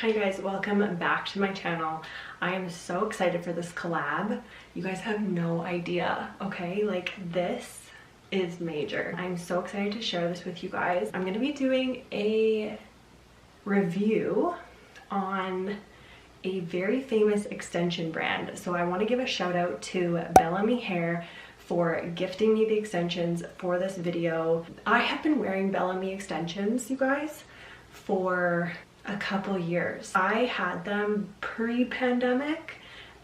Hi guys, welcome back to my channel. I am so excited for this collab. You guys have no idea, okay? Like, this is major. I'm so excited to share this with you guys. I'm gonna be doing a review on a very famous extension brand. So I want to give a shout out to Bellami Hair for gifting me the extensions for this video. I have been wearing Bellami extensions, you guys, for a couple years. I had them pre-pandemic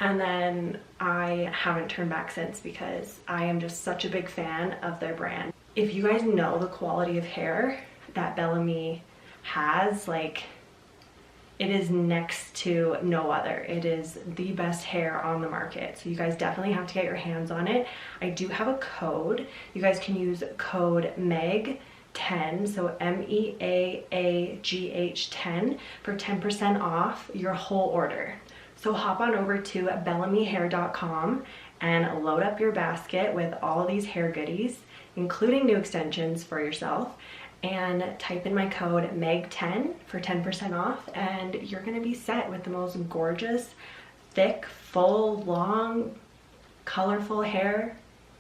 and then I haven't turned back since because I am just such a big fan of their brand. If you guys know the quality of hair that Bellami has, like, it is next to no other. It is the best hair on the market. So you guys definitely have to get your hands on it. I do have a code. You guys can use code MEAGH10, so MEAAGH10 for 10% off your whole order. So hop on over to bellamihair.com and load up your basket with all of these hair goodies, including new extensions for yourself, and type in my code MEAGH10 for 10% off, and you're gonna be set with the most gorgeous, thick, full, long, colorful hair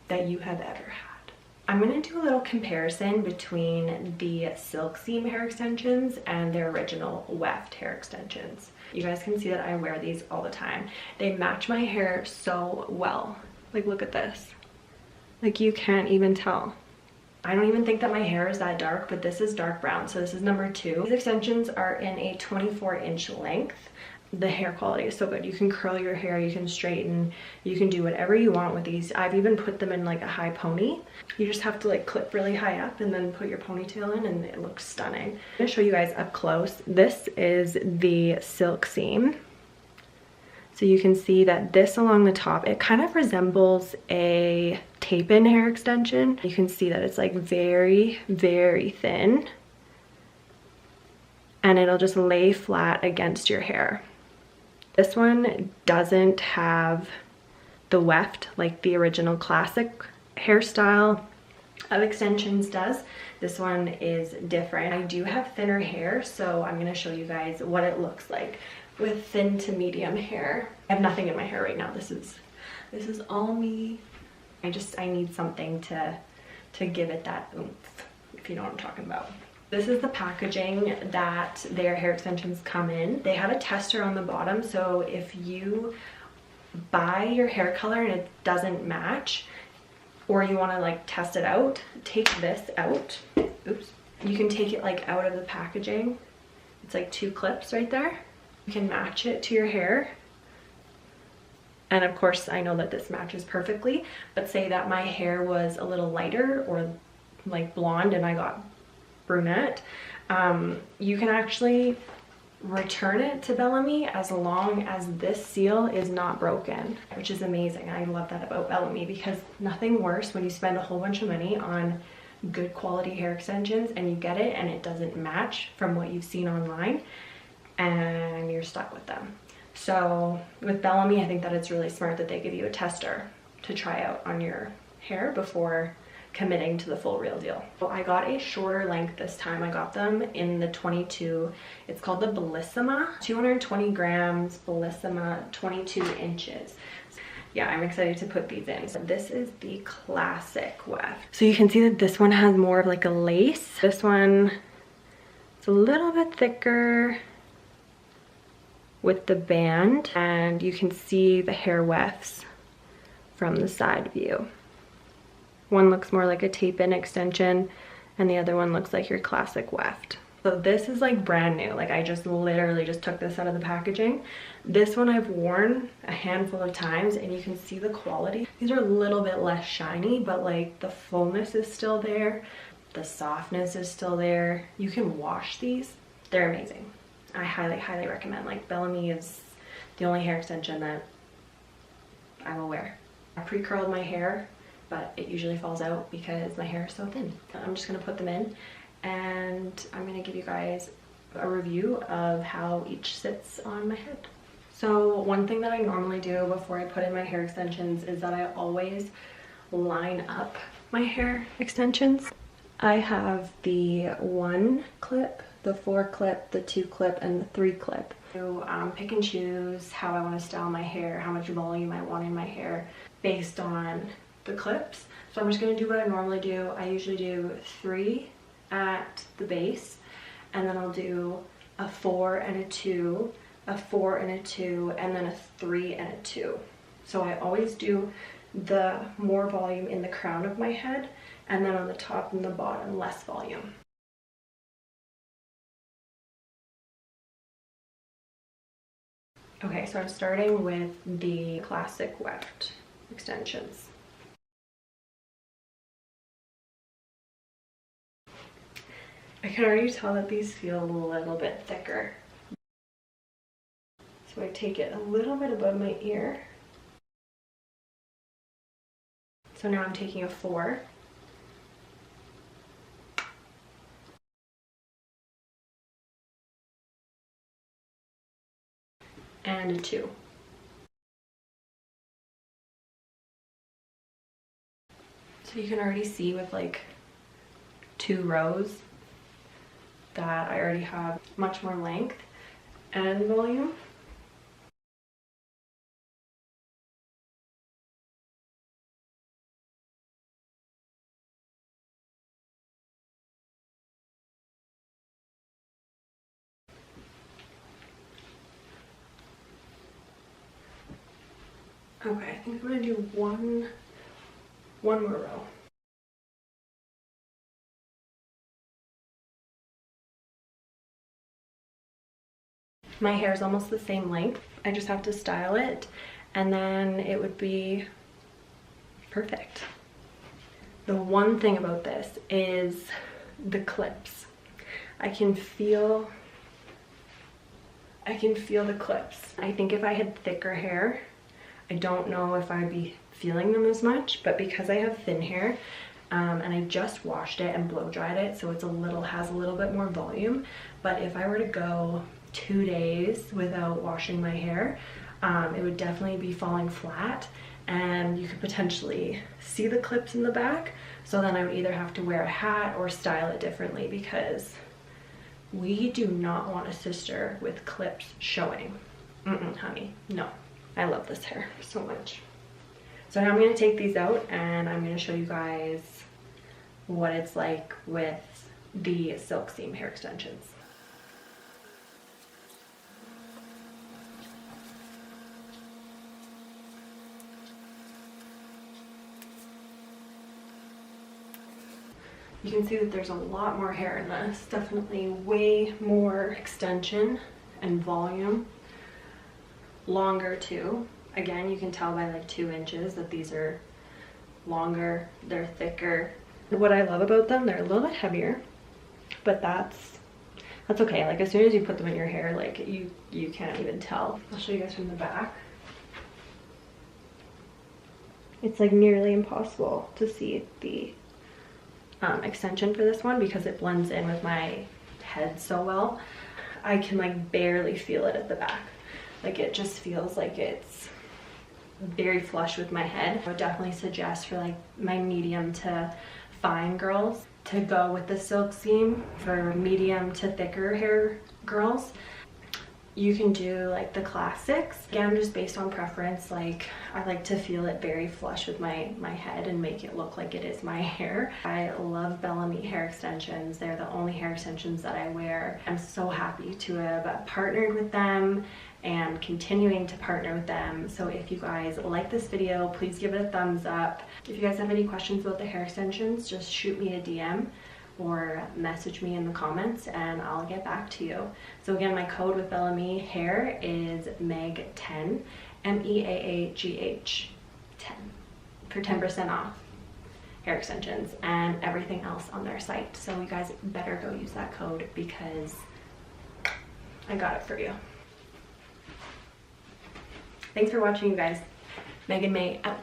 that you have ever had. I'm gonna do a little comparison between the Silk Seam hair extensions and their original Weft hair extensions. You guys can see that I wear these all the time. They match my hair so well. Like, look at this. Like, you can't even tell. I don't even think that my hair is that dark, but this is dark brown, so this is number 2. These extensions are in a 24-inch length. The hair quality is so good. You can curl your hair, you can straighten, you can do whatever you want with these. I've even put them in like a high pony. You just have to like clip really high up and then put your ponytail in and it looks stunning. I'm gonna show you guys up close. This is the Silk Seam. So you can see that this along the top, it kind of resembles a tape-in hair extension. You can see that it's like very, very thin. And it'll just lay flat against your hair. This one doesn't have the weft like the original classic hairstyle of extensions does. This one is different. I do have thinner hair, so I'm gonna show you guys what it looks like with thin to medium hair. I have nothing in my hair right now. This is all me. I need something to give it that oomph, if you know what I'm talking about. This is the packaging that their hair extensions come in. They have a tester on the bottom, so if you buy your hair color and it doesn't match, or you want to like test it out, take this out. Oops. You can take it like out of the packaging. It's like 2 clips right there. You can match it to your hair. And of course, I know that this matches perfectly, but say that my hair was a little lighter or like blonde and I got brunette, you can actually return it to Bellami as long as this seal is not broken, which is amazing. I love that about Bellami, because nothing worse when you spend a whole bunch of money on good quality hair extensions and you get it and it doesn't match from what you've seen online and you're stuck with them. So with Bellami, I think that it's really smart that they give you a tester to try out on your hair before committing to the full real deal. So I got a shorter length this time. I got them in the 22. It's called the Bellissima, 220 grams, Bellissima, 22 inches. Yeah, I'm excited to put these in. So this is the classic weft. So you can see that this one has more of like a lace. This one is a little bit thicker with the band, and you can see the hair wefts from the side view. One looks more like a tape-in extension and the other one looks like your classic weft. So this is like brand new. Like, I just literally just took this out of the packaging. This one I've worn a handful of times and you can see the quality. These are a little bit less shiny, but like the fullness is still there. The softness is still there. You can wash these. They're amazing. I highly, highly recommend. Like, Bellami is the only hair extension that I will wear. I pre-curled my hair, but it usually falls out because my hair is so thin. I'm just gonna put them in and I'm gonna give you guys a review of how each sits on my head. So one thing that I normally do before I put in my hair extensions is that I always line up my hair extensions. I have the 1 clip, the 4 clip, the 2 clip, and the 3 clip. Pick and choose how I want to style my hair, how much volume I want in my hair based on the clips. So I'm just going to do what I normally do. I usually do 3 at the base, and then I'll do a 4 and a 2, a 4 and a 2, and then a 3 and a 2. So I always do the more volume in the crown of my head, and then on the top and the bottom less volume. Okay, so I'm starting with the classic Weft extensions. I can already tell that these feel a little bit thicker. So I take it a little bit above my ear. So now I'm taking a 4. And a 2. So you can already see with like 2 rows that I already have much more length and volume. Okay, I think I'm gonna do one more row. My hair is almost the same length. I just have to style it, and then it would be perfect. The one thing about this is the clips. I can feel the clips. I think if I had thicker hair, I don't know if I'd be feeling them as much, but because I have thin hair, and I just washed it and blow dried it, so it's has a little bit more volume. But if I were to go 2 days without washing my hair, it would definitely be falling flat, and you could potentially see the clips in the back. So then I would either have to wear a hat or style it differently, because we do not want a sister with clips showing. Honey, no. I love this hair so much. So now I'm going to take these out, and I'm going to show you guys what it's like with the silk seam hair extensions. You can see that there's a lot more hair in this. Definitely way more extension and volume. Longer too. Again, you can tell by like 2 inches that these are longer, they're thicker. What I love about them, they're a little bit heavier, but that's okay. Like as soon as you put them in your hair, like you can't even tell. I'll show you guys from the back. It's like nearly impossible to see the extension for this one because it blends in with my head so well. I can like barely feel it at the back. Like it just feels like it's very flush with my head. I would definitely suggest for like my medium to fine girls to go with the silk seam. For medium to thicker hair girls, you can do like the classics. Again, just based on preference. Like I like to feel it very flush with my head and make it look like it is my hair. I love Bellami hair extensions. They're the only hair extensions that I wear. I'm so happy to have partnered with them and continuing to partner with them. So if you guys like this video, please give it a thumbs up. If you guys have any questions about the hair extensions, just shoot me a DM or message me in the comments and I'll get back to you. So again, my code with Bellami Hair is MEAGH10, MEAAGH 10, for 10% off hair extensions and everything else on their site. So you guys better go use that code because I got it for you. Thanks for watching, you guys. Megan May out.